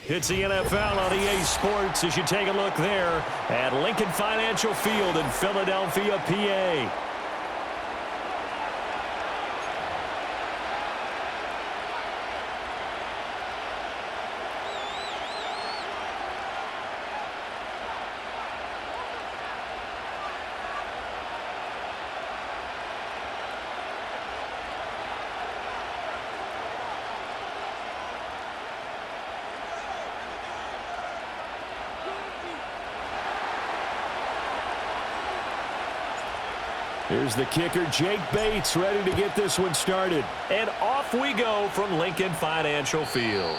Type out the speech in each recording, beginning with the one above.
It's the NFL on EA Sports as you take a look there at Lincoln Financial Field in Philadelphia, PA. Here's the kicker, Jake Bates, ready to get this one started. And off we go from Lincoln Financial Field.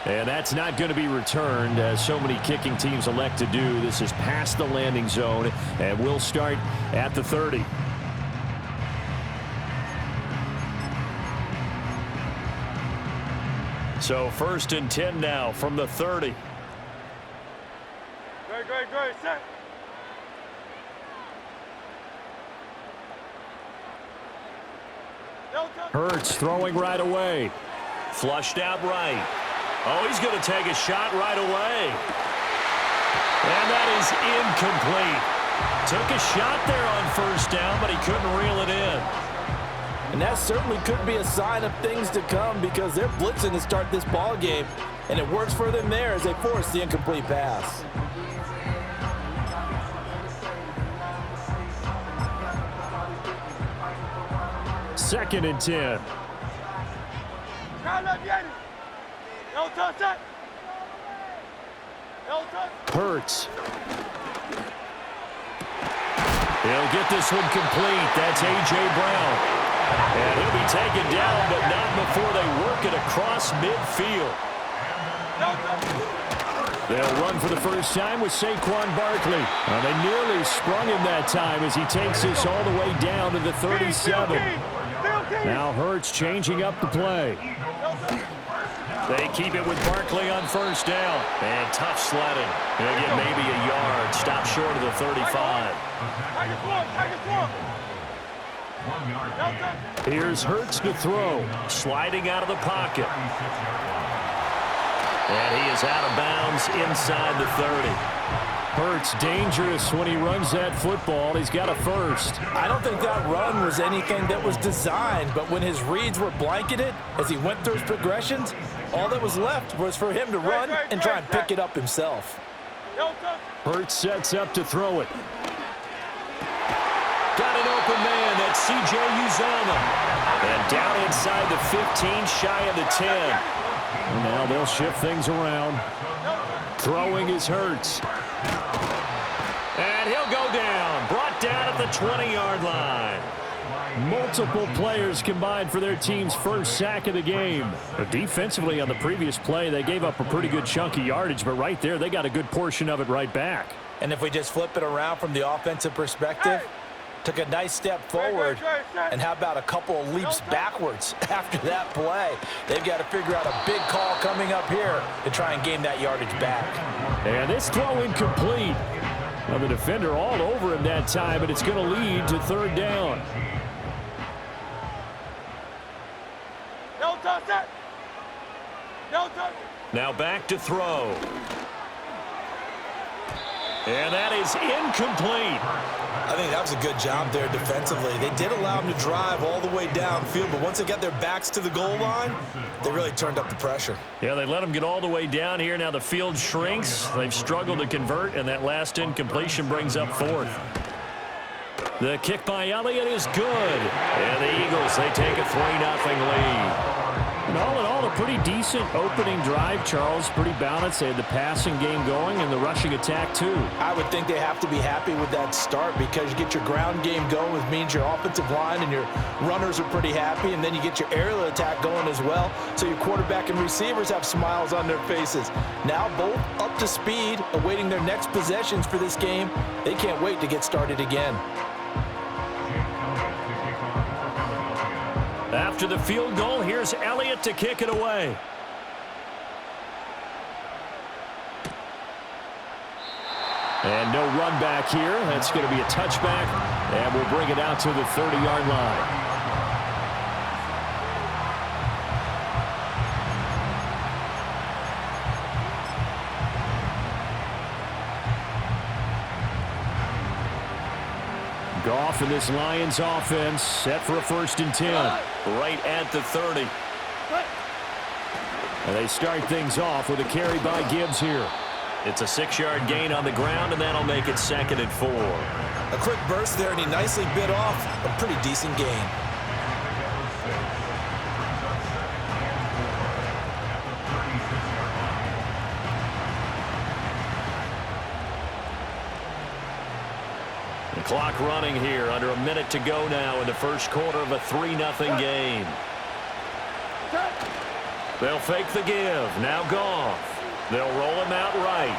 And that's not going to be returned, as so many kicking teams elect to do. This is past the landing zone, and we'll start at the 30. So 1st and 10 now from the 30. Great, set. Hurts throwing right away. Flushed out right. Oh, he's going to take a shot right away. And that is incomplete. Took a shot there on 1st down, but he couldn't reel it in. And that certainly could be a sign of things to come, because they're blitzing to start this ball game, and it works for them there as they force the incomplete pass. Second and 10. Hurts. He'll get this one complete. That's A.J. Brown. And he'll be taken down, but not before they work it across midfield. They'll run for the first time with Saquon Barkley. They nearly sprung him that time as he takes this all the way down to the 37. Now Hurts changing up the play. They keep it with Barkley on 1st down. And tough sledding. He'll get maybe a yard. Stop short of the 35. Here's Hurts to throw. Sliding out of the pocket. And he is out of bounds inside the 30. Hurts dangerous when he runs that football. He's got a first. I don't think that run was anything that was designed, but when his reads were blanketed as he went through his progressions, all that was left was for him to run and try and pick it up himself. Hurts sets up to throw it. Got an open man. That's C.J. Uzomah. And down inside the 15, shy of the 10. And now they'll shift things around. Throwing is Hurts. And he'll go down. Brought down at the 20-yard line. Multiple players combined for their team's first sack of the game. But defensively on the previous play, they gave up a pretty good chunk of yardage, but right there, they got a good portion of it right back. And if we just flip it around from the offensive perspective, took a nice step forward, and how about a couple of leaps backwards after that play? They've got to figure out a big call coming up here to try and gain that yardage back. And this throw incomplete. Well, the defender all over him that time, but it's going to lead to 3rd down. Now back to throw. And that is incomplete. I think that was a good job there defensively. They did allow him to drive all the way downfield, but once they got their backs to the goal line, they really turned up the pressure. Yeah, they let him get all the way down here. Now the field shrinks. They've struggled to convert, and that last incompletion brings up 4th. The kick by Elliott is good. And the Eagles, they take a 3-0 lead. And all in all, a pretty decent opening drive, Charles. Pretty balanced. They had the passing game going and the rushing attack, too. I would think they have to be happy with that start, because you get your ground game going, which means your offensive line and your runners are pretty happy, and then you get your aerial attack going as well. So your quarterback and receivers have smiles on their faces. Now both up to speed, awaiting their next possessions for this game. They can't wait to get started again. After the field goal, here's Elliott to kick it away. And no run back here. That's going to be a touchback, and we'll bring it out to the 30-yard line. Goff and this Lions offense set for a 1st and 10. Right at the 30. And they start things off with a carry by Gibbs here. It's a 6-yard gain on the ground, and that'll make it 2nd and 4. A quick burst there, and he nicely bit off a pretty decent gain. The clock running here, under a minute to go now in the first quarter of a 3-0 game. They'll fake the give. Now Goff. They'll roll him out right.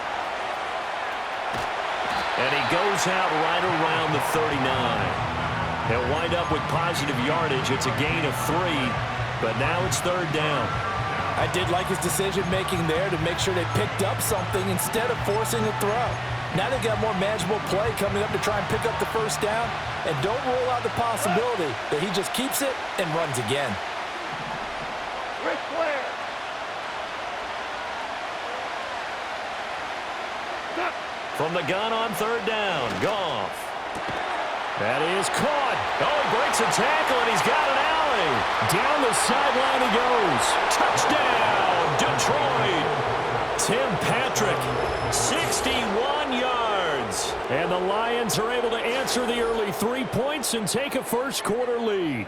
And he goes out right around the 39. He'll wind up with positive yardage. It's a gain of 3, but now it's 3rd down. I did like his decision-making there to make sure they picked up something instead of forcing a throw. Now they've got more manageable play coming up to try and pick up the 1st down, and don't rule out the possibility that he just keeps it and runs again. From the gun on 3rd down, Goff. That is caught. Oh, he breaks a tackle, and he's got an alley. Down the sideline he goes. Touchdown, Detroit. Tim Patrick, 61 yards. and the Lions are able to answer the early 3 points and take a 1st quarter lead.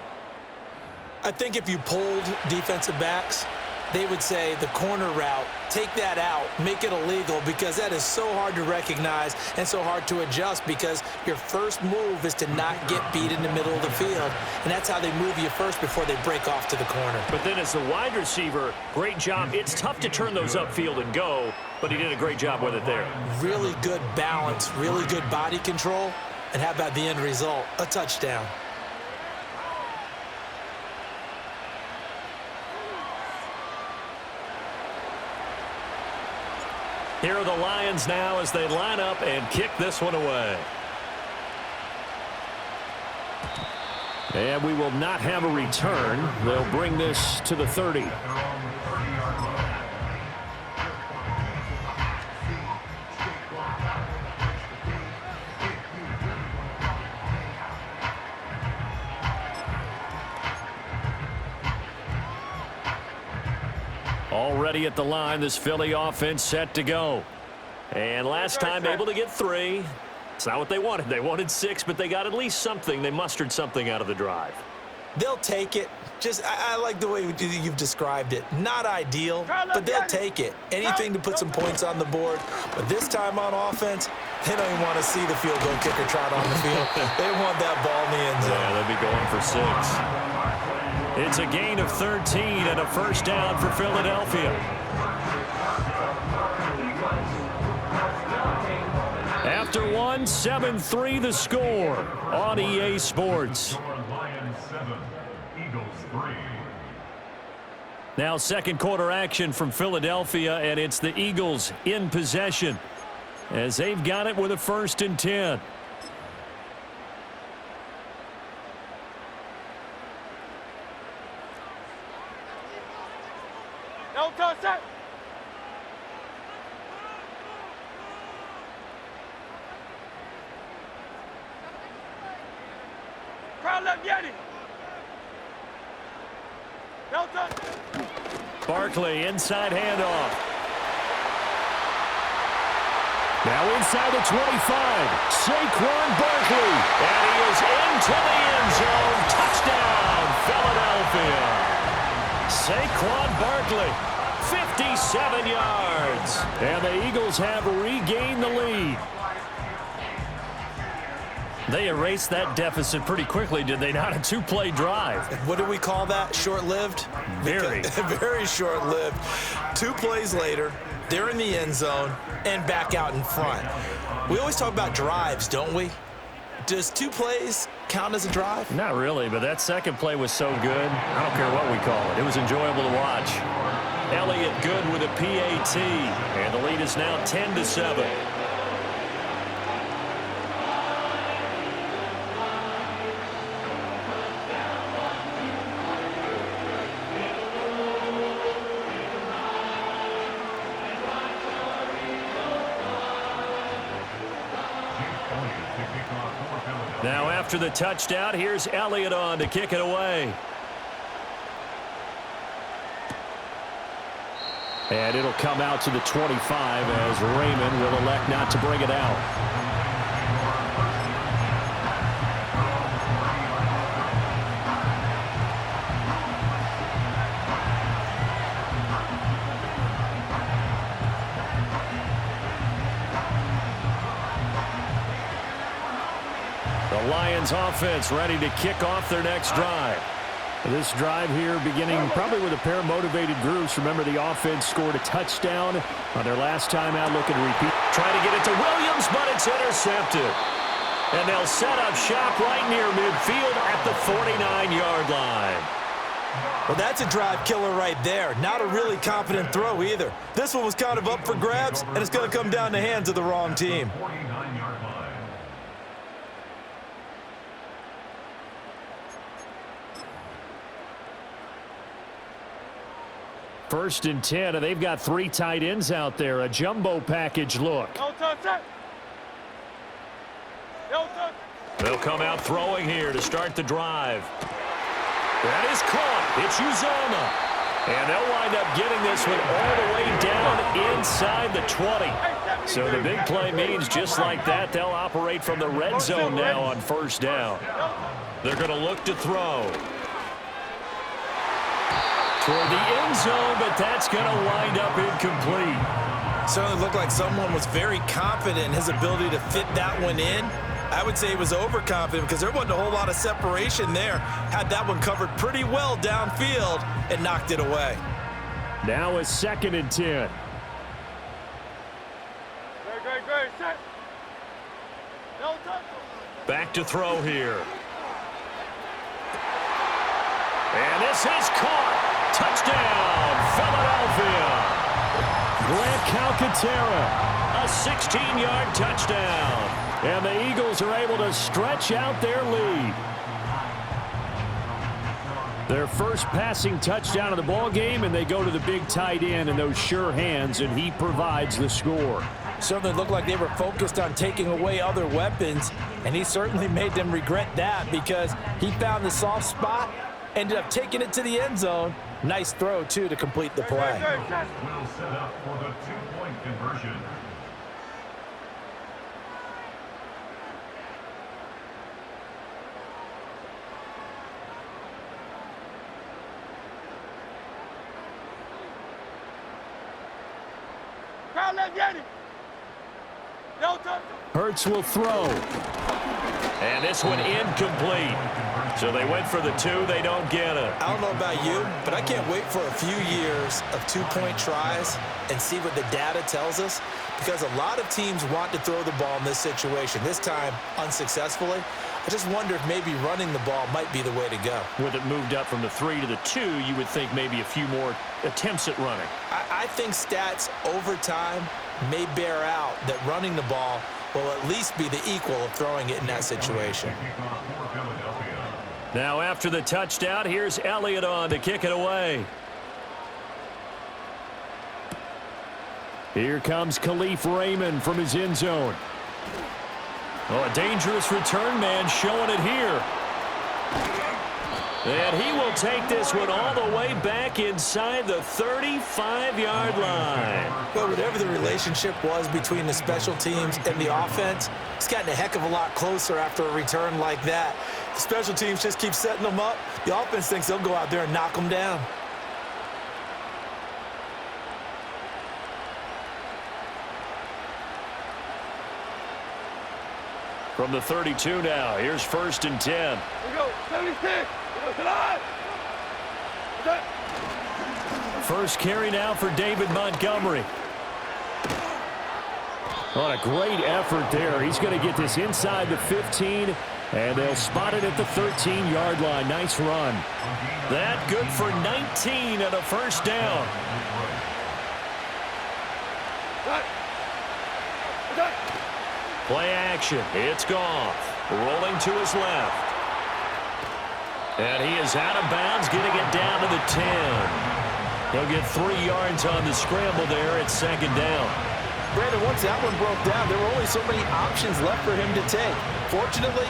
I think if you polled defensive backs, they would say the corner route, take that out, make it illegal, because that is so hard to recognize and so hard to adjust, because your first move is to not get beat in the middle of the field, and that's how they move you first before they break off to the corner. But then as a wide receiver, great job. It's tough to turn those upfield and go, but he did a great job with it there. Really good balance, really good body control, and how about the end result? A touchdown. Here are the Lions now as they line up and kick this one away. And we will not have a return. They'll bring this to the 30. Already at the line, this Philly offense set to go. And last time able to get 3. It's not what they wanted. They wanted 6, but they got at least something. They mustered something out of the drive. They'll take it. I like the way you've described it. Not ideal, but they'll take it. Anything to put some points on the board. But this time on offense, they don't even want to see the field goal kicker trot on the field. They want that ball in the end zone. Yeah, they'll be going for 6. It's a gain of 13 and a 1st down for Philadelphia. After 1, 7-3 the score on EA Sports. Now 2nd quarter action from Philadelphia, and it's the Eagles in possession as they've got it with a 1st and 10. Don't touch that. Crowd left Yeti. Don't touch. Barkley inside handoff. Now inside the 25. Saquon Barkley. And he is into the end zone. Touchdown, Philadelphia. Saquon Barkley, 57 yards. And the Eagles have regained the lead. They erased that deficit pretty quickly, did they not? A 2-play drive. What do we call that? Short-lived? Very. Very short-lived. 2 plays later, they're in the end zone and back out in front. We always talk about drives, don't we? Does 2 plays count as a drive? Not really, but that second play was so good. I don't care what we call it. It was enjoyable to watch. Elliott good with a PAT. And the lead is now 10-7. Now After the touchdown, here's Elliott on to kick it away. And it'll come out to the 25 as Raymond will elect not to bring it out. The Lions offense ready to kick off their next drive. This drive here beginning probably with a pair of motivated groups. Remember, the offense scored a touchdown on their last time out. Looking to repeat. Trying to get it to Williams, but it's intercepted. And they'll set up shop right near midfield at the 49-yard line. Well, that's a drive killer right there. Not a really confident throw either. This one was kind of up for grabs, and it's going to come down the hands of the wrong team. First and 10, and they've got 3 tight ends out there. A jumbo package look. They'll come out throwing here to start the drive. That is caught. It's Uzomah. And they'll wind up getting this one all the way down inside the 20. So the big play means just like that, they'll operate from the red zone now on first down. They're going to look to throw toward the end zone, but that's going to wind up incomplete. Certainly looked like someone was very confident in his ability to fit that one in. I would say he was overconfident because there wasn't a whole lot of separation there. Had that one covered pretty well downfield and knocked it away. Now a 2nd and 10. Great. Set. Back to throw here. And this is caught. Touchdown, Philadelphia. Grant Calcaterra, a 16-yard touchdown. And the Eagles are able to stretch out their lead. Their first passing touchdown of the ball game, and they go to the big tight end in those sure hands, and he provides the score. Certainly looked like they were focused on taking away other weapons, and he certainly made them regret that because he found the soft spot, ended up taking it to the end zone. Nice throw, too, to complete the play. Will set up for the 2-point conversion. Hurts will throw. And this one incomplete. So they went for the 2. They don't get it. I don't know about you, but I can't wait for a few years of 2-point tries and see what the data tells us, because a lot of teams want to throw the ball in this situation, this time unsuccessfully. I just wonder if maybe running the ball might be the way to go. With it moved up from the 3 to the 2, you would think maybe a few more attempts at running. I think stats over time may bear out that running the ball will at least be the equal of throwing it in that situation. Now after the touchdown, here's Elliott on to kick it away. Here comes Khalif Raymond from his end zone. Oh, a dangerous return man showing it here. And he will take this one all the way back inside the 35-yard line. Well, whatever the relationship was between the special teams and the offense, it's gotten a heck of a lot closer after a return like that. The special teams just keep setting them up. The offense thinks they'll go out there and knock them down. From the 32 now, here's 1st and 10. We go, 76. First carry now for David Montgomery. What a great effort there. He's going to get this inside the 15, and they'll spot it at the 13-yard line. Nice run. That good for 19 and a first down. Play action. It's Goff. Rolling to his left. And he is out of bounds, getting it down to the 10. He'll get 3 yards on the scramble there at 2nd down. Brandon, once that one broke down, there were only so many options left for him to take. Fortunately,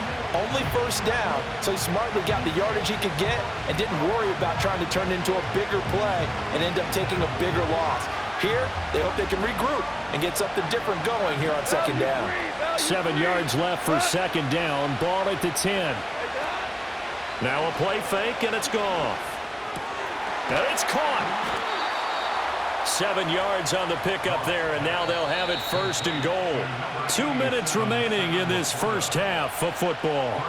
only first down, so he smartly got the yardage he could get and didn't worry about trying to turn it into a bigger play and end up taking a bigger loss. Here, they hope they can regroup and get something different going here on second down. 7 yards left for second down. Ball at the 10. Now a play fake, and it's gone. And it's caught. 7 yards on the pickup there, and now they'll have it first and goal. 2 minutes remaining in this first half of football.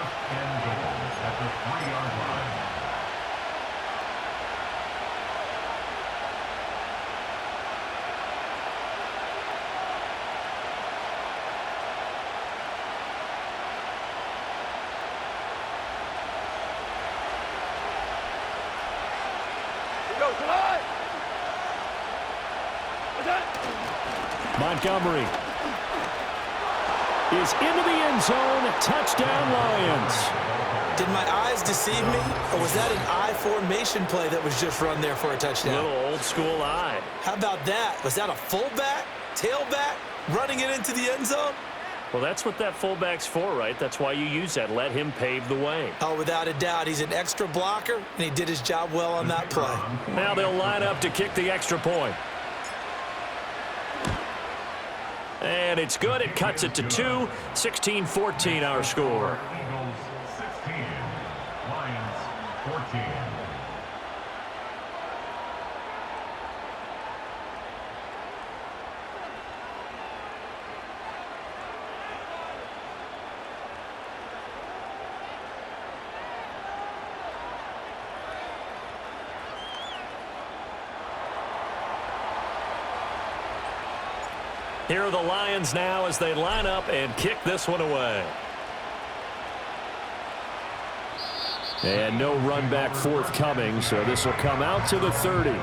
Montgomery is into the end zone. Touchdown, Lions. Did my eyes deceive me, or was that an I formation play that was just run there for a touchdown? Little old school eye. How about that? Was that a fullback, tailback, running it into the end zone? Well, that's what that fullback's for, right? That's why you use that. Let him pave the way. Oh, without a doubt, he's an extra blocker, and he did his job well on that play. Now they'll line up to kick the extra point. And it's good. It cuts it to 2. 16-14 our score. Eagles 16, Lions 14. Here are the Lions now as they line up and kick this one away. And no run back forthcoming, so this will come out to the 30.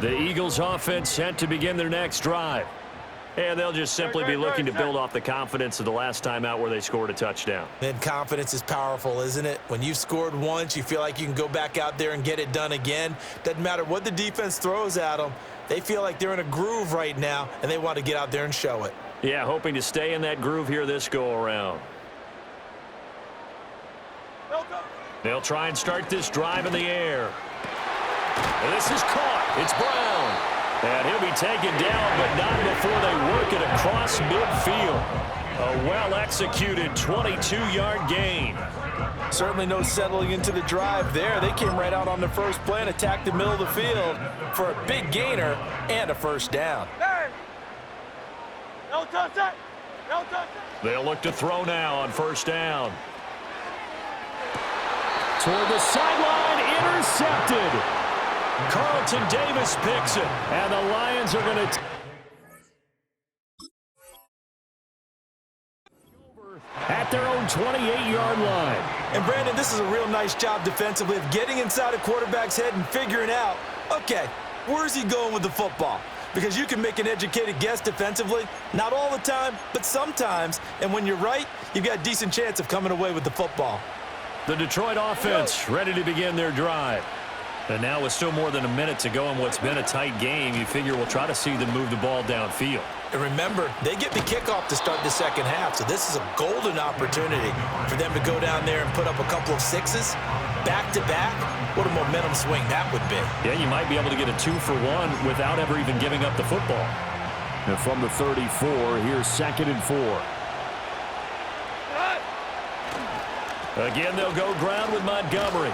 The Eagles offense set to begin their next drive. And they'll just simply be looking to build off the confidence of the last time out where they scored a touchdown. And confidence is powerful, isn't it? When you've scored once, you feel like you can go back out there and get it done again. Doesn't matter what the defense throws at them. They feel like they're in a groove right now, and they want to get out there and show it. Yeah, hoping to stay in that groove here this go-around. They'll try and start this drive in the air. And this is caught. It's Brown. And he'll be taken down, but not before they work it across midfield. A well-executed 22-yard gain. Certainly no settling into the drive there. They came right out on the first play and attacked the middle of the field for a big gainer and a first down. No touch that. No touch that. They'll look to throw now on first down. Toward the sideline, intercepted. Carlton Davis picks it, and the Lions are going to at their own 28-yard line. And, Brandon, this is a real nice job defensively of getting inside a quarterback's head and figuring out, okay, where's he going with the football? Because you can make an educated guess defensively, not all the time, but sometimes. And when you're right, you've got a decent chance of coming away with the football. The Detroit offense ready to begin their drive. And now with still more than a minute to go in what's been a tight game, you figure we'll try to see them move the ball downfield. And remember, they get the kickoff to start the second half, so this is a golden opportunity for them to go down there and put up a couple of sixes back-to-back. What a momentum swing that would be. Yeah, you might be able to get a 2-for-1 without ever even giving up the football. And from the 34, here's 2nd and 4. Again, they'll go ground with Montgomery.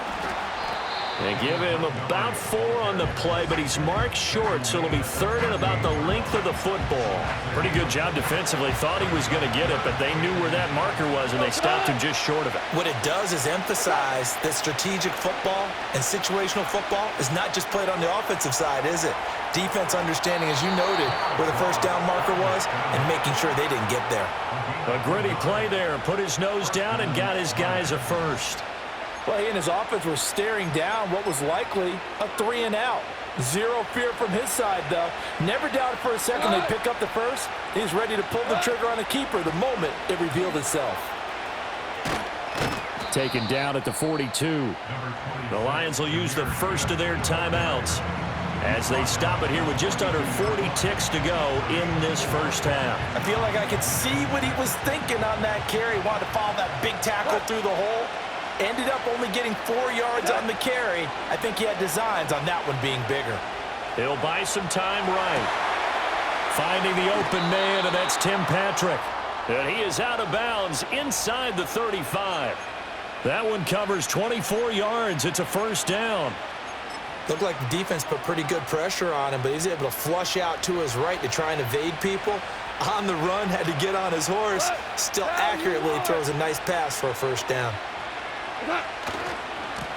They give him about 4 on the play, but he's marked short, so it'll be 3rd and about the length of the football. Pretty good job defensively. Thought he was going to get it, but they knew where that marker was, and they stopped him just short of it. What it does is emphasize that strategic football and situational football is not just played on the offensive side, is it? Defense understanding, as you noted, where the first down marker was and making sure they didn't get there. A gritty play there. Put his nose down and got his guys a first. Well, he and his offense were staring down what was likely a 3-and-out. Zero fear from his side, though. Never doubted for a second they pick up the first. He's ready to pull the trigger on a keeper the moment it revealed itself. Taken down at the 42. The Lions will use the first of their timeouts as they stop it here with just under 40 ticks to go in this first half. I feel like I could see what he was thinking on that carry. Wanted to follow that big tackle through the hole. Ended up only getting 4 yards on the carry. I think he had designs on that one being bigger. He'll buy some time right. Finding the open man, and that's Tim Patrick. And he is out of bounds inside the 35. That one covers 24 yards. It's a first down. Looked like the defense put pretty good pressure on him, but he's able to flush out to his right to try and evade people. On the run, had to get on his horse. Still accurately throws a nice pass for a first down.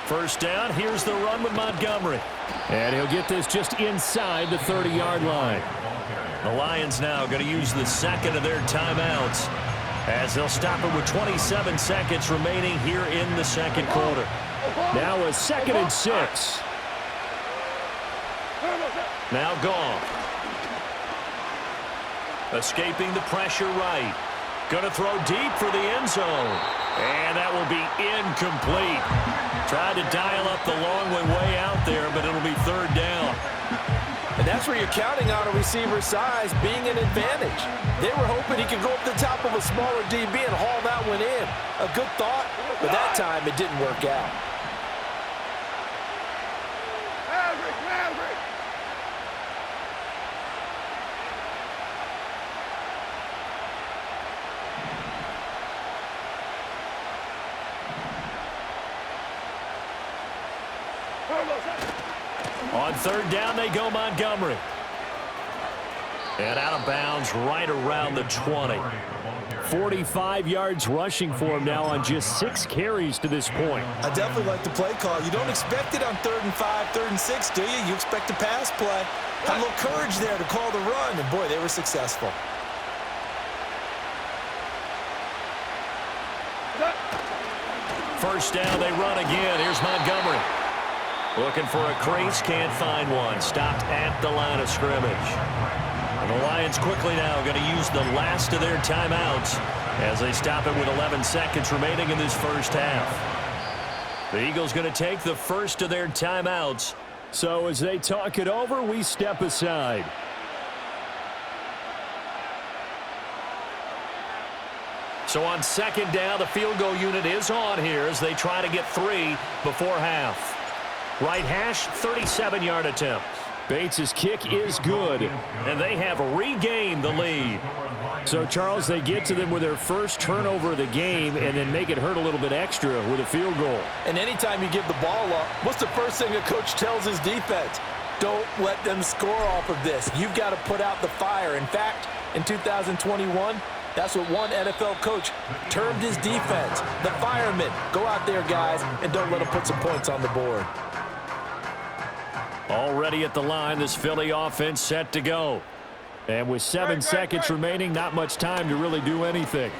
First down, here's the run with Montgomery. And he'll get this just inside the 30-yard line. The Lions now going to use the second of their timeouts as they'll stop it with 27 seconds remaining here in the second quarter. Now a 2nd and 6. Now gone. Escaping the pressure right. Going to throw deep for the end zone. And that will be incomplete. Tried to dial up the long way out there, but it'll be third down. And that's where you're counting on a receiver's size being an advantage. They were hoping he could go up the top of a smaller DB and haul that one in. A good thought, but that time it didn't work out. On third down, they go Montgomery. And out of bounds right around the 20. 45 yards rushing for him now on just 6 carries to this point. I definitely like the play call. You don't expect it on 3rd and 5, 3rd and 6, do you? You expect a pass play. Had a little courage there to call the run, and boy, they were successful. First down, they run again. Here's Montgomery. Looking for a crease, can't find one. Stopped at the line of scrimmage. And the Lions quickly now going to use the last of their timeouts as they stop it with 11 seconds remaining in this first half. The Eagles going to take the first of their timeouts. So as they talk it over, we step aside. So on second down, the field goal unit is on here as they try to get 3 before half. Right hash, 37-yard attempt. Bates' kick is good, and they have regained the lead. So, Charles, they get to them with their first turnover of the game and then make it hurt a little bit extra with a field goal. And anytime you give the ball up, what's the first thing a coach tells his defense? Don't let them score off of this. You've got to put out the fire. In fact, in 2021, that's what one NFL coach termed his defense. The firemen. Go out there, guys, and don't let them put some points on the board. Already at the line, this Philly offense set to go. And with 7 seconds remaining, not much time to really do anything.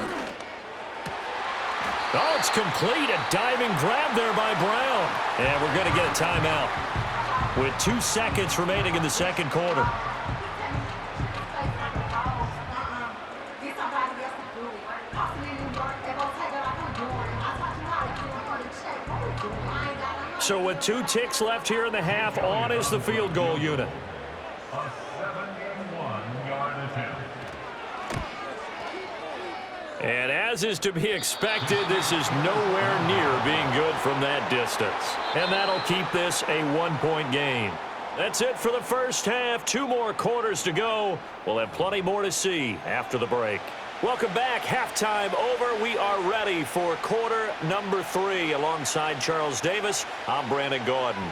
Oh, it's complete. A diving grab there by Brown. And we're going to get a timeout with 2 seconds remaining in the second quarter. So with 2 ticks left here in the half, on is the field goal unit. A 71-yard attempt. And as is to be expected, this is nowhere near being good from that distance. And that'll keep this a 1-point game. That's it for the first half. 2 more quarters to go. We'll have plenty more to see after the break. Welcome back. Halftime over. We are ready for quarter number 3. Alongside Charles Davis, I'm Brandon Gordon.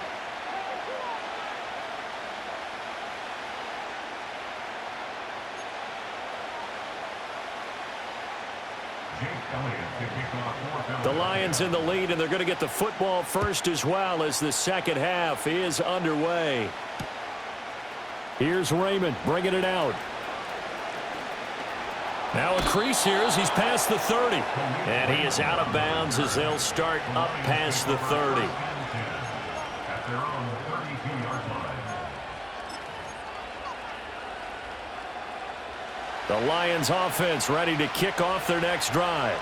The Lions in the lead, and they're going to get the football first as well as the second half is underway. Here's Raymond bringing it out. Now a crease here as he's past the 30. And he is out of bounds as they'll start up past the 30. At their own 32-yard line. The Lions offense ready to kick off their next drive.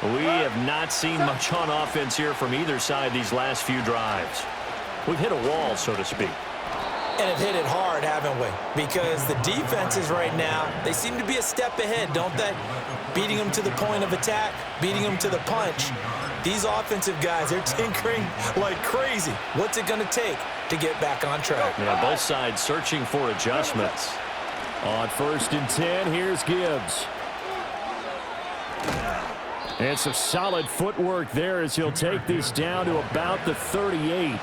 We have not seen much on offense here from either side these last few drives. We've hit a wall, so to speak. And have hit it hard, haven't we? Because the defenses right now, they seem to be a step ahead, don't they? Beating them to the point of attack, beating them to the punch. These offensive guys, they're tinkering like crazy. What's it going to take to get back on track? Yeah, both sides searching for adjustments. On 1st and 10, here's Gibbs. And some solid footwork there as he'll take this down to about the 38.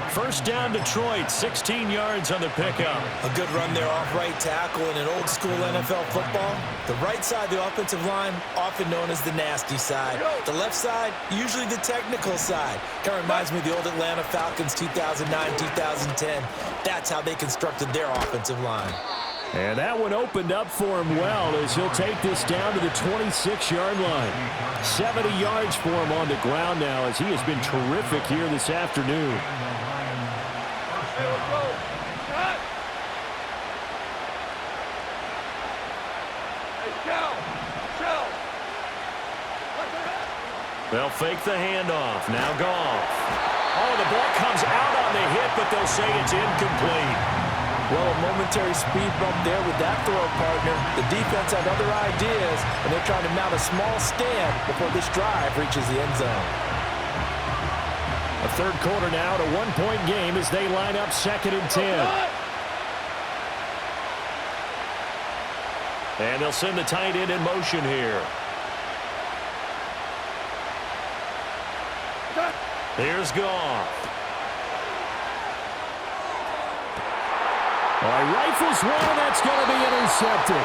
First down, Detroit, 16 yards on the pickup. A good run there off right tackle in an old school NFL football. The right side, the offensive line, often known as the nasty side. The left side, usually the technical side. Kind of reminds me of the old Atlanta Falcons 2009, 2010. That's how they constructed their offensive line. And that one opened up for him well as he'll take this down to the 26-yard line. 70 yards for him on the ground now as he has been terrific here this afternoon. Hey, let's go. Cut. Hey, Shell. They'll fake the handoff. Now Goff. Oh, the ball comes out on the hit, but they'll say it's incomplete. Well, a momentary speed bump there with that throw, partner. The defense had other ideas, and they're trying to mount a small stand before this drive reaches the end zone. A third quarter now, to 1-point game as they line up 2nd and 10. And they'll send the tight end in motion here. Here's Goff. All right, rifles one, and that's going to be intercepted.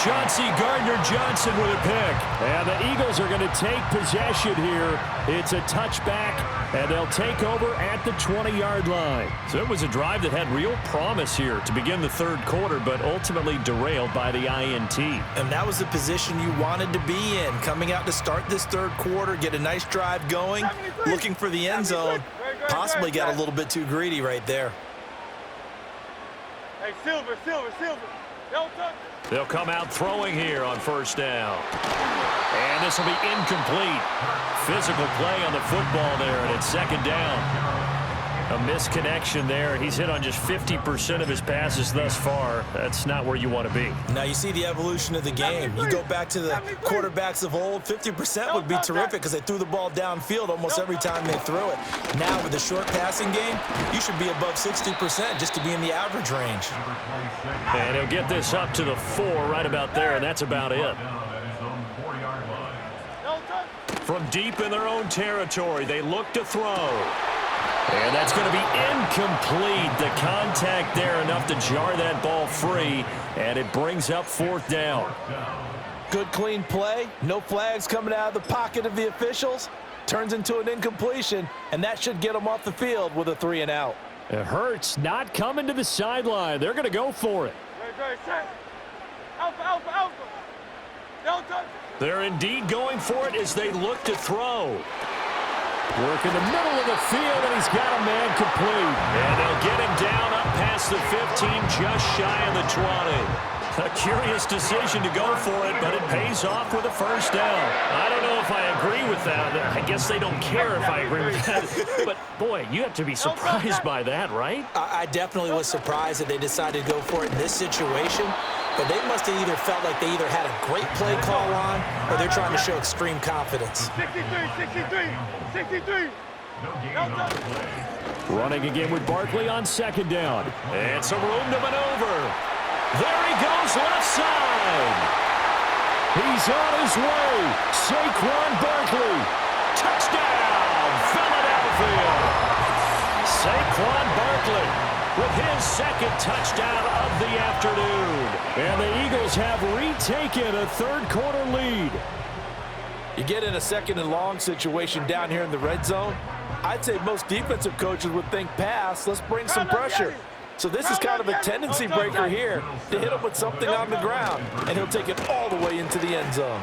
Chauncey Gardner-Johnson with a pick. And the Eagles are going to take possession here. It's a touchback, and they'll take over at the 20-yard line. So it was a drive that had real promise here to begin the third quarter, but ultimately derailed by the INT. And that was the position you wanted to be in, coming out to start this third quarter, get a nice drive going, looking for the end zone. Possibly got a little bit too greedy right there. Hey, Silver. Don't touch it. They'll come out throwing here on first down. And this will be incomplete. Physical play on the football there, and it's 2nd down. A misconnection there. He's hit on just 50% of his passes thus far. That's not where you want to be. Now you see the evolution of the game. You go back to the quarterbacks of old, 50% would be terrific because they threw the ball downfield almost every time they threw it. Now with the short passing game, you should be above 60% just to be in the average range. And he'll get this up to the 4 right about there, and that's about it. From deep in their own territory, they look to throw. And that's going to be incomplete. The contact there enough to jar that ball free, and it brings up 4th down. Good clean play. No flags coming out of the pocket of the officials. Turns into an incompletion, and that should get them off the field with a 3 and out. It hurts not coming to the sideline. They're going to go for it. Very set. Alpha. Don't touch it. They're indeed going for it as they look to throw. Work in the middle of the field, and he's got a man complete. And they'll get him down up past the 15, just shy of the 20. A curious decision to go for it, but it pays off with a first down. I don't know if I agree with that. I guess they don't care if I agree with that. But, boy, you have to be surprised by that, right? I definitely was surprised that they decided to go for it in this situation. But they must have either felt like they either had a great play call on or they're trying to show extreme confidence. 63. Don't touch it. Running again with Barkley on 2nd down. And some room to maneuver. There he goes, left side. He's on his way. Saquon Barkley. Touchdown, Philadelphia. Saquon Barkley with his 2nd touchdown of the afternoon. And the Eagles have retaken a third quarter lead. You get in a 2nd and long situation down here in the red zone, I'd say most defensive coaches would think pass, let's bring some pressure. So this is kind of a tendency breaker here to hit him with something on the ground, and he'll take it all the way into the end zone.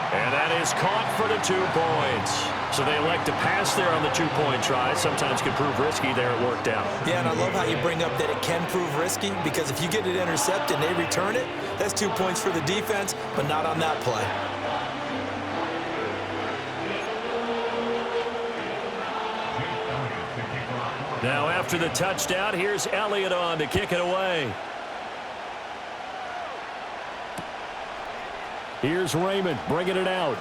And that is caught for the 2 points. So they elect to pass there on the 2-point try. Sometimes can prove risky there. It worked out. Yeah, and I love how you bring up that it can prove risky because if you get it intercepted and they return it, that's 2 points for the defense, but not on that play. Now after the touchdown, here's Elliott on to kick it away. Here's Raymond bringing it out.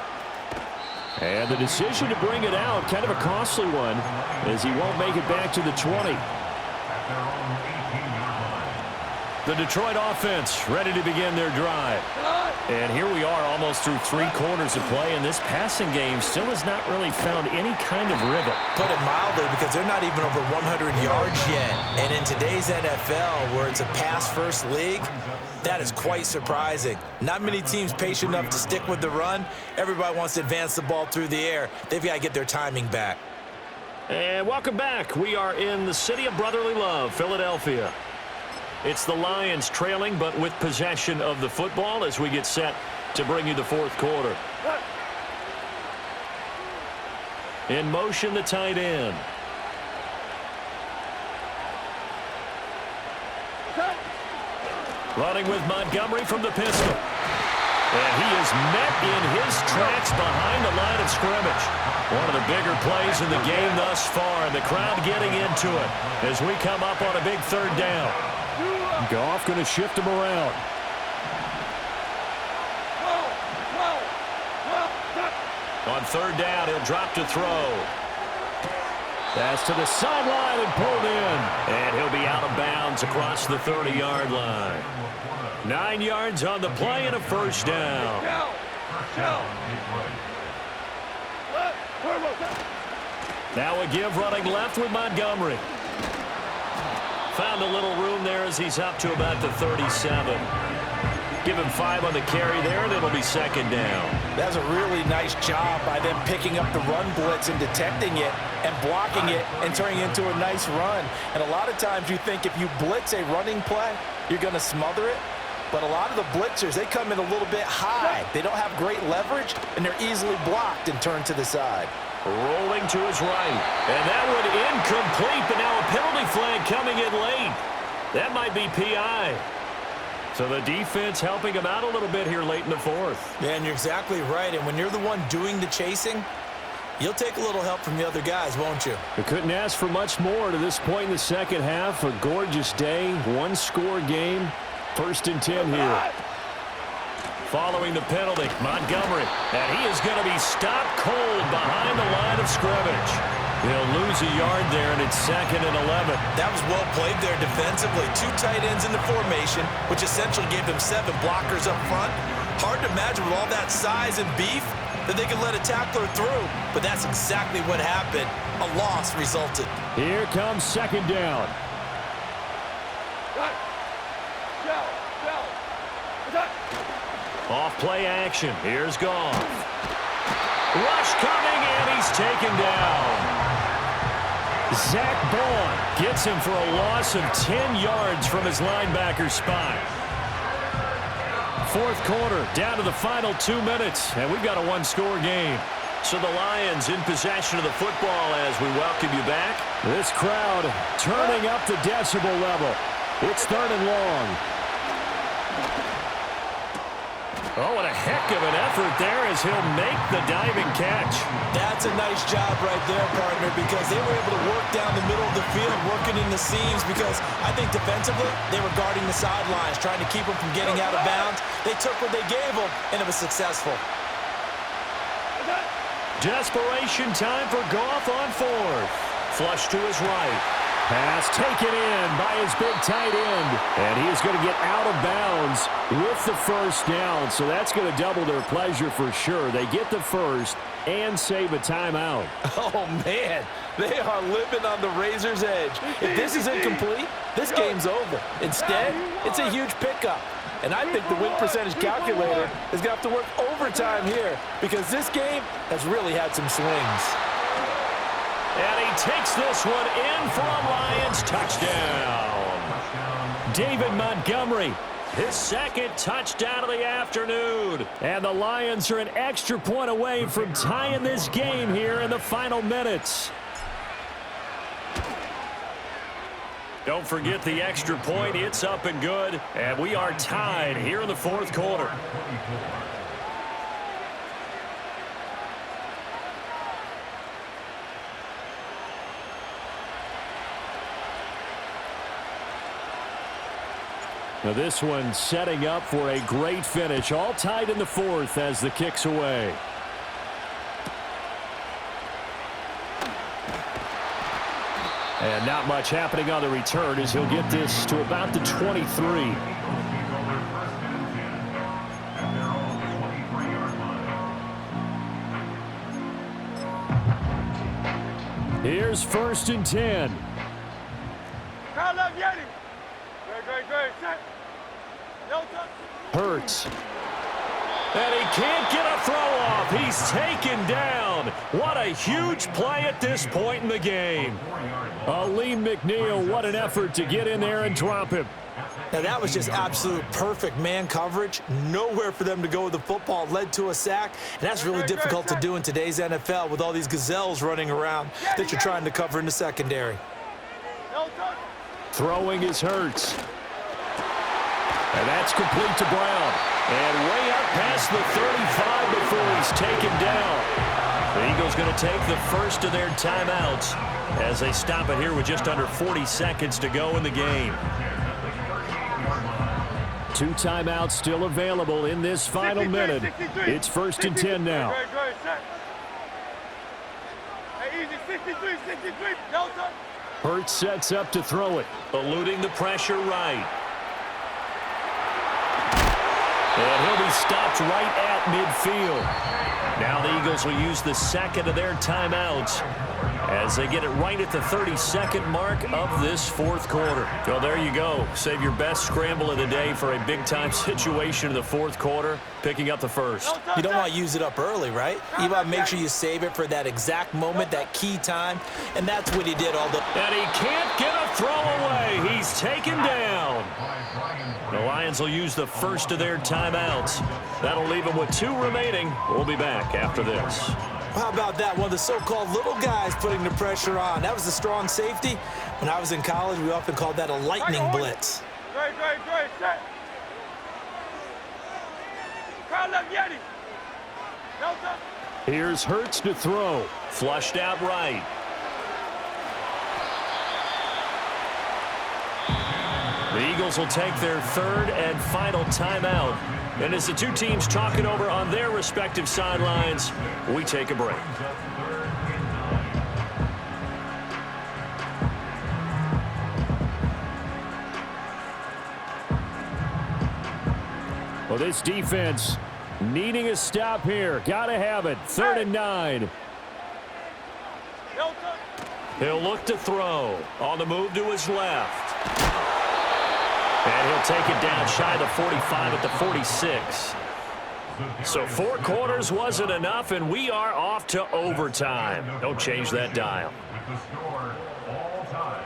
And the decision to bring it out, kind of a costly one, as he won't make it back to the 20. At their own 18-yard line. The Detroit offense ready to begin their drive. And here we are almost through 3 quarters of play, and this passing game still has not really found any kind of rhythm. Put it mildly, because they're not even over 100 yards yet. And in today's NFL, where it's a pass-first league, that is quite surprising. Not many teams patient enough to stick with the run. Everybody wants to advance the ball through the air. They've got to get their timing back. And welcome back. We are in the city of brotherly love, Philadelphia. It's the Lions trailing, but with possession of the football as we get set to bring you the 4th quarter. In motion, the tight end. Running with Montgomery from the pistol. And he is met in his tracks behind the line of scrimmage. One of the bigger plays in the game thus far, and the crowd getting into it as we come up on a big 3rd down. Goff going to shift him around. On 3rd down, he'll drop to throw. Pass to the sideline and pulled in. And he'll be out of bounds across the 30-yard line. 9 yards on the play and a 1st down. Now a give running left with Montgomery. Found a little room there as he's up to about the 37. Give him 5 on the carry there, and it'll be 2nd down. That's a really nice job by them picking up the run blitz and detecting it and blocking it and turning it into a nice run. And a lot of times you think if you blitz a running play, you're going to smother it. But a lot of the blitzers, they come in a little bit high. They don't have great leverage, and they're easily blocked and turned to the side. Rolling to his right. And that one incomplete, but now a penalty flag coming in late. That might be PI. So the defense helping him out a little bit here late in the 4th. Yeah, and you're exactly right. And when you're the one doing the chasing, you'll take a little help from the other guys, won't you? We couldn't ask for much more to this point in the 2nd half. A gorgeous day, 1-score game. 1st and 10 here. Following the penalty, Montgomery. And he is going to be stopped cold behind the line of scrimmage. He'll lose a yard there, and it's 2nd and 11. That was well played there defensively. 2 tight ends in the formation, which essentially gave them 7 blockers up front. Hard to imagine with all that size and beef that they could let a tackler through. But that's exactly what happened. A loss resulted. Here comes 2nd down. Off play action. Here's Goff. Rush coming, and he's taken down. Zach Bond gets him for a loss of 10 yards from his linebacker spot. 4th quarter, down to the final 2 minutes, and we've got a 1-score game. So the Lions in possession of the football as we welcome you back. This crowd turning up the decibel level. It's 3rd and long. Oh, what a heck of an effort there as he'll make the diving catch. That's a nice job right there, partner, because they were able to work down the middle of the field, working in the seams, because I think defensively they were guarding the sidelines, trying to keep them from getting out of bounds. They took what they gave them, and it was successful. Desperation time for Goff on 4th. Flush to his right. Pass taken in by his big tight end. And he is going to get out of bounds with the 1st down. So that's going to double their pleasure for sure. They get the 1st and save a timeout. Oh, man. They are living on the razor's edge. If this is incomplete, this game's over. Instead, it's a huge pickup. And I think the win percentage calculator is going to have to work overtime here because this game has really had some swings. And he takes this one in for a Lions touchdown. David Montgomery, his 2nd touchdown of the afternoon. And the Lions are an extra point away from tying this game here in the final minutes. Don't forget the extra point. It's up and good. And we are tied here in the 4th quarter. Now this one setting up for a great finish. All tied in the fourth as the kick's away. And not much happening on the return as he'll get this to about the 23. Here's 1st and 10. Hurts. And he can't get a throw off. He's taken down. What a huge play at this point in the game. Lee McNeil, what an effort to get in there and drop him. Now that was just absolute perfect man coverage. Nowhere for them to go with the football. Led to a sack, and that's really difficult to do in today's NFL with all these gazelles running around that you're trying to cover in the secondary. Throwing is Hurts. And that's complete to Brown. And way up past the 35 before he's taken down. The Eagles going to take the first of their timeouts as they stop it here with just under 40 seconds to go in the game. 2 timeouts still available in this final minute. It's 1st and 10 now. Hurts sets up to throw it. Eluding the pressure right. And he'll be stopped right at midfield. Now the Eagles will use the second of their timeouts as they get it right at the 32nd mark of this fourth quarter. Well, there you go. Save your best scramble of the day for a big-time situation in the fourth quarter, picking up the first. You don't want to use it up early, right? You want to make sure you save it for that exact moment, that key time, and that's what he did all the... And he can't get a throw away. He's taken down. The Lions will use the first of their timeouts. That'll leave them with 2 remaining. We'll be back after this. How about that? One of the so-called little guys putting the pressure on. That was a strong safety. When I was in college, we often called that a lightning blitz. Great, set. Crowd left Yeti. Here's Hurts to throw. Flushed out right. The Eagles will take their third and final timeout. And as the two teams talk it over on their respective sidelines, we take a break. Well, this defense needing a stop here. Got to have it. 3rd and 9. He'll look to throw. On the move to his left. And he'll take it down shy of the 45 at the 46. So 4 quarters wasn't enough, and we are off to overtime. Don't change that dial. With the score all time.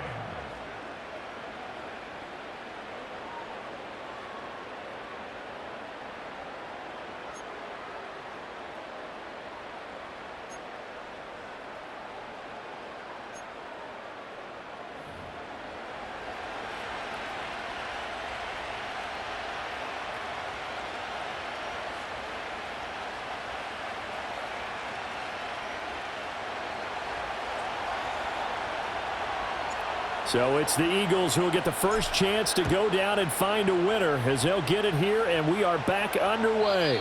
So it's the Eagles who will get the first chance to go down and find a winner as they'll get it here, and we are back underway.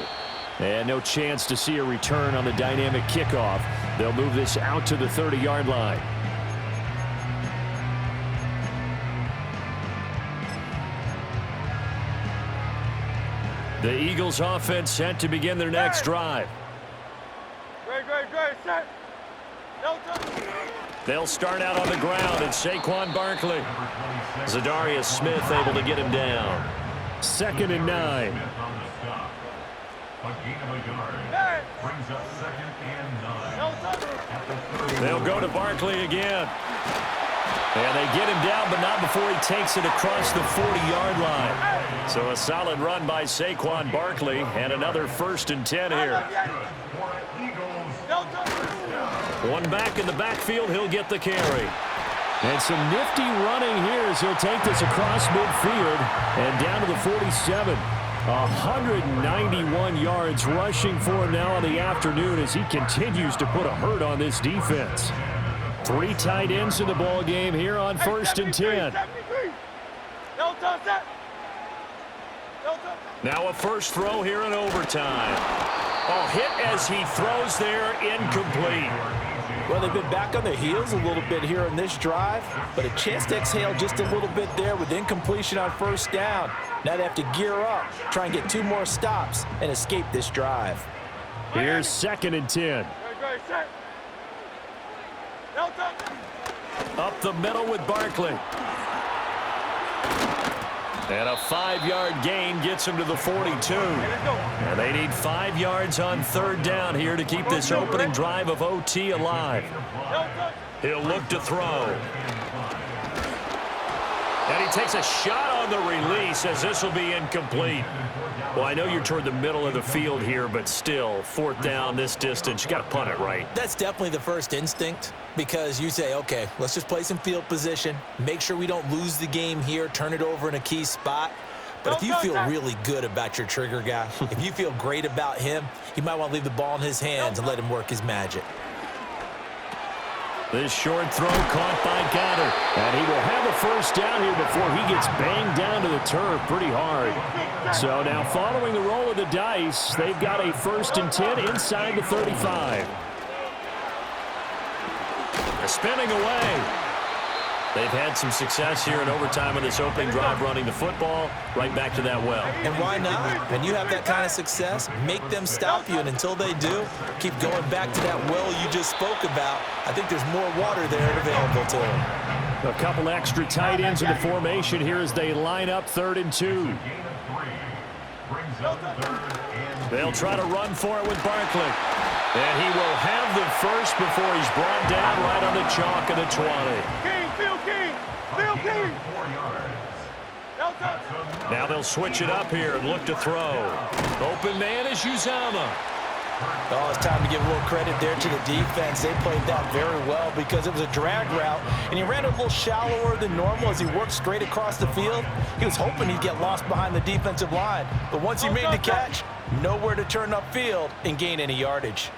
And no chance to see a return on the dynamic kickoff. They'll move this out to the 30-yard line. The Eagles offense set to begin their next drive. Great, set. They'll start out on the ground, and Saquon Barkley. Zadarius Smith able to get him down. 2nd and 9. Brings up 2nd and 9. They'll go to Barkley again. And they get him down, but not before he takes it across the 40-yard line. So a solid run by Saquon Barkley, and another 1st and 10 here. One back in the backfield, he'll get the carry. And some nifty running here as he'll take this across midfield and down to the 47. 191 yards rushing for him now in the afternoon as he continues to put a hurt on this defense. 3 tight ends in the ball game here on 1st and 10. Now a first throw here in overtime. Oh, hit as he throws there, incomplete. Well, they've been back on their heels a little bit here in this drive, but a chance to exhale just a little bit there with incompletion on first down. Now they have to gear up, try and get 2 more stops, and escape this drive. Here's 2nd and 10. Great, set. Delta. Up the middle with Barkley. And a 5-yard gain gets him to the 42. And they need 5 yards on 3rd down here to keep this opening drive of OT alive. He'll look to throw. And he takes a shot on the release as this will be incomplete. Well, I know you're toward the middle of the field here, but still, 4th down this distance, you got to punt it right. That's definitely the first instinct, because you say, okay, let's just play some field position, make sure we don't lose the game here, turn it over in a key spot. But if you feel really good about your trigger guy, if you feel great about him, you might want to leave the ball in his hands and let him work his magic. This short throw caught by Goddard. And he will have a first down here before he gets banged down to the turf pretty hard. So now following the roll of the dice, they've got a 1st and 10 inside the 35. Spinning away. They've had some success here in overtime in this opening drive running the football. Right back to that well. And why not? When you have that kind of success, make them stop you. And until they do, keep going back to that well you just spoke about. I think there's more water there available to them. A couple extra tight ends in the formation here as they line up 3rd and 2. They'll try to run for it with Barkley. And he will have the first before he's brought down right on the chalk of the 20. Phil King. Now they'll switch it up here and look to throw. Open man is Uzama. Oh, it's time to give a little credit there to the defense. They played that very well because it was a drag route, and he ran a little shallower than normal as he worked straight across the field. He was hoping he'd get lost behind the defensive line, but once he made the catch, nowhere to turn upfield and gain any yardage.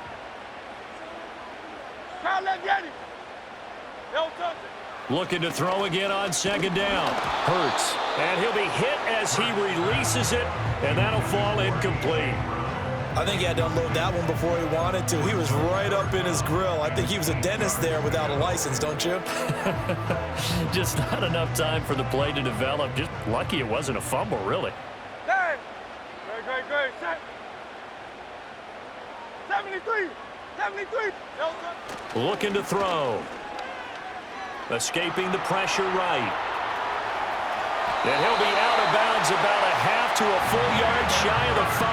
Looking to throw again on 2nd down. Hurts. And he'll be hit as he releases it, and that'll fall incomplete. I think he had to unload that one before he wanted to. He was right up in his grill. I think he was a dentist there without a license, don't you? Just not enough time for the play to develop. Just lucky it wasn't a fumble, really. Great, set. 73. Looking to throw. Escaping the pressure right. And he'll be out of bounds about a half to a full yard shy of the 5.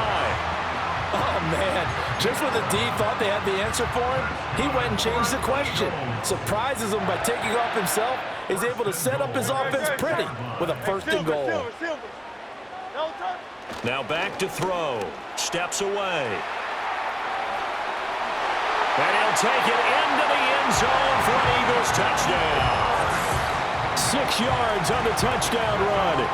Oh, man. Just when the D thought they had the answer for him, he went and changed the question. Surprises him by taking off himself. He's able to set up his offense pretty with a 1st and goal. Now back to throw. Steps away. And he'll take it into the end zone for an Eagles touchdown. 6 yards on the touchdown run.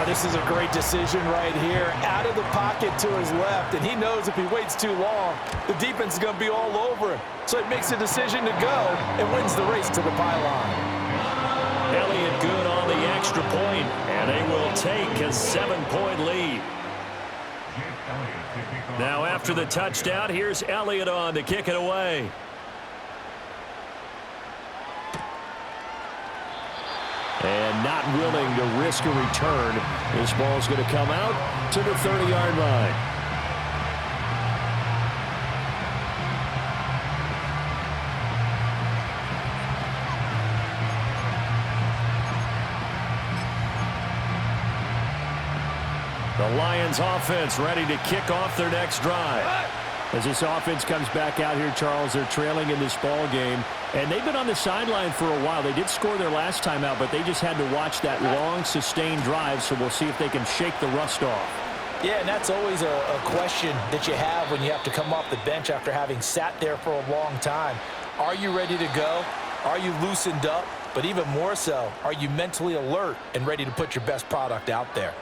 This is a great decision right here. Out of the pocket to his left, and he knows if he waits too long, the defense is going to be all over him. So he makes a decision to go and wins the race to the pylon. Elliott good on the extra point, and they will take a 7-point lead. Now after the touchdown, here's Elliott on to kick it away. And not willing to risk a return. This ball's going to come out to the 30-yard line. The Lions offense ready to kick off their next drive. As this offense comes back out here, Charles, they're trailing in this ball game. And they've been on the sideline for a while. They did score their last time out, but they just had to watch that long, sustained drive, so we'll see if they can shake the rust off. Yeah, and that's always a question that you have when you have to come off the bench after having sat there for a long time. Are you ready to go? Are you loosened up? But even more so, are you mentally alert and ready to put your best product out there?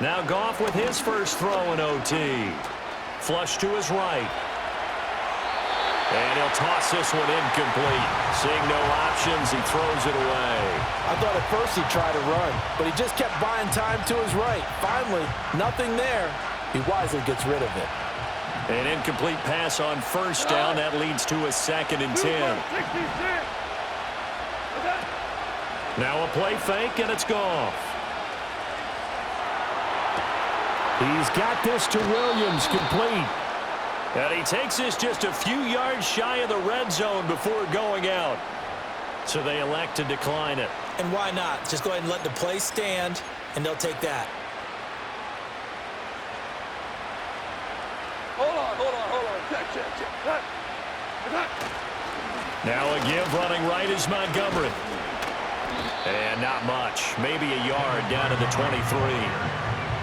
Now Goff with his first throw in OT. Flush to his right. And he'll toss this one incomplete. Seeing no options, he throws it away. I thought at first he'd try to run, but he just kept buying time to his right. Finally, nothing there. He wisely gets rid of it. An incomplete pass on first down. That leads to a 2nd and 10. Now a play fake, and it's Goff. He's got this to Williams, complete. And he takes this just a few yards shy of the red zone before going out. So they elect to decline it. And why not? Just go ahead and let the play stand, and they'll take that. Hold on. Check. Now a give running right is Montgomery. And not much. Maybe a yard down to the 23.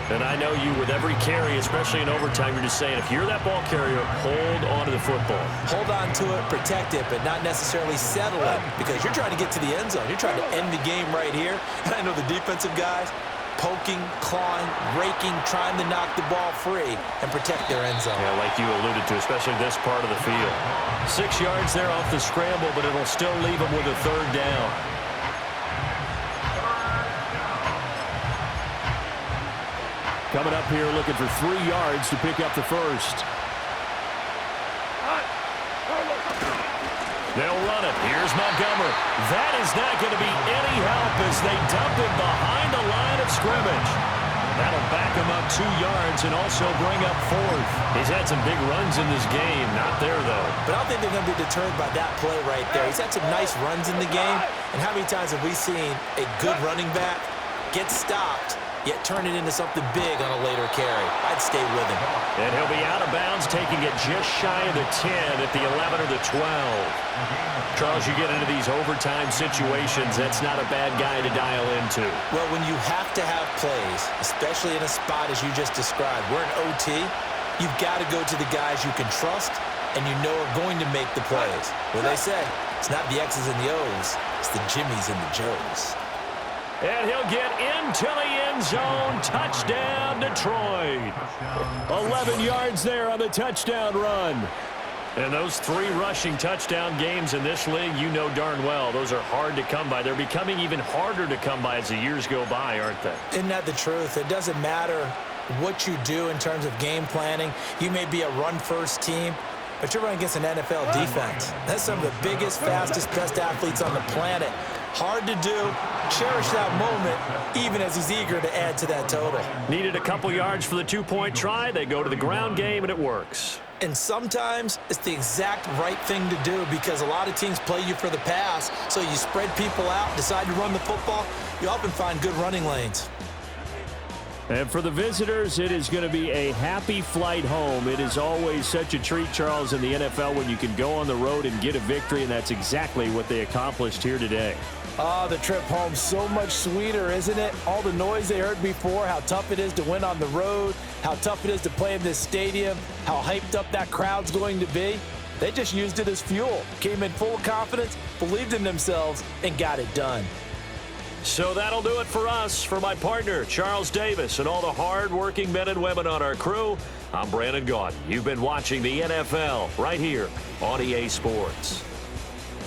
And I know you, with every carry, especially in overtime, you're just saying, if you're that ball carrier, hold on to the football. Hold on to it, protect it, but not necessarily settle it, because you're trying to get to the end zone. You're trying to end the game right here. And I know the defensive guys poking, clawing, raking, trying to knock the ball free and protect their end zone. Yeah, like you alluded to, especially this part of the field. 6 yards there off the scramble, but it'll still leave them with a 3rd down. Coming up here looking for 3 yards to pick up the first. They'll run it. Here's Montgomery. That is not going to be any help as they dump him behind the line of scrimmage. That'll back him up 2 yards and also bring up 4th. He's had some big runs in this game. Not there, though. But I don't think they're going to be deterred by that play right there. He's had some nice runs in the game. And how many times have we seen a good running back get stopped, yet turn it into something big on a later carry? I'd stay with him. And he'll be out of bounds, taking it just shy of the 10 at the 11 or the 12. Charles, you get into these overtime situations, that's not a bad guy to dial into. Well, when you have to have plays, especially in a spot as you just described, we're in OT, you've got to go to the guys you can trust and you know are going to make the plays. Well, they say, it's not the X's and the O's, it's the Jimmies and the Joes. And he'll get into the end zone. Touchdown, Detroit. 11 yards there on the touchdown run. And those 3 rushing touchdown games in this league, you know darn well, those are hard to come by. They're becoming even harder to come by as the years go by, aren't they? Isn't that the truth? It doesn't matter what you do in terms of game planning. You may be a run-first team, but you're running against an NFL defense. That's some of the biggest, fastest, best athletes on the planet. Hard to do. Cherish that moment, even as he's eager to add to that total. Needed a couple yards for the 2-point try. They go to the ground game, and it works. And sometimes it's the exact right thing to do because a lot of teams play you for the pass, so you spread people out, decide to run the football. You often find good running lanes. And for the visitors, it is going to be a happy flight home. It is always such a treat, Charles, in the NFL when you can go on the road and get a victory, and that's exactly what they accomplished here today. Oh, the trip home, so much sweeter, isn't it? All the noise they heard before, how tough it is to win on the road, how tough it is to play in this stadium, how hyped up that crowd's going to be. They just used it as fuel, came in full of confidence, believed in themselves, and got it done. So that'll do it for us. For my partner, Charles Davis, and all the hard-working men and women on our crew, I'm Brandon Gaudin. You've been watching the NFL right here on EA Sports.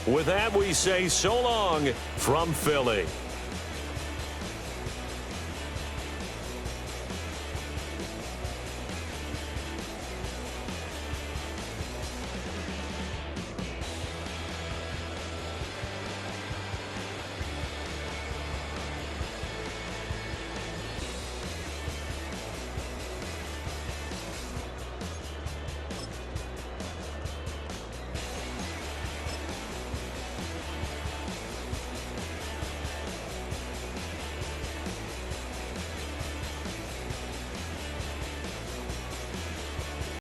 With that, we say so long from Philly.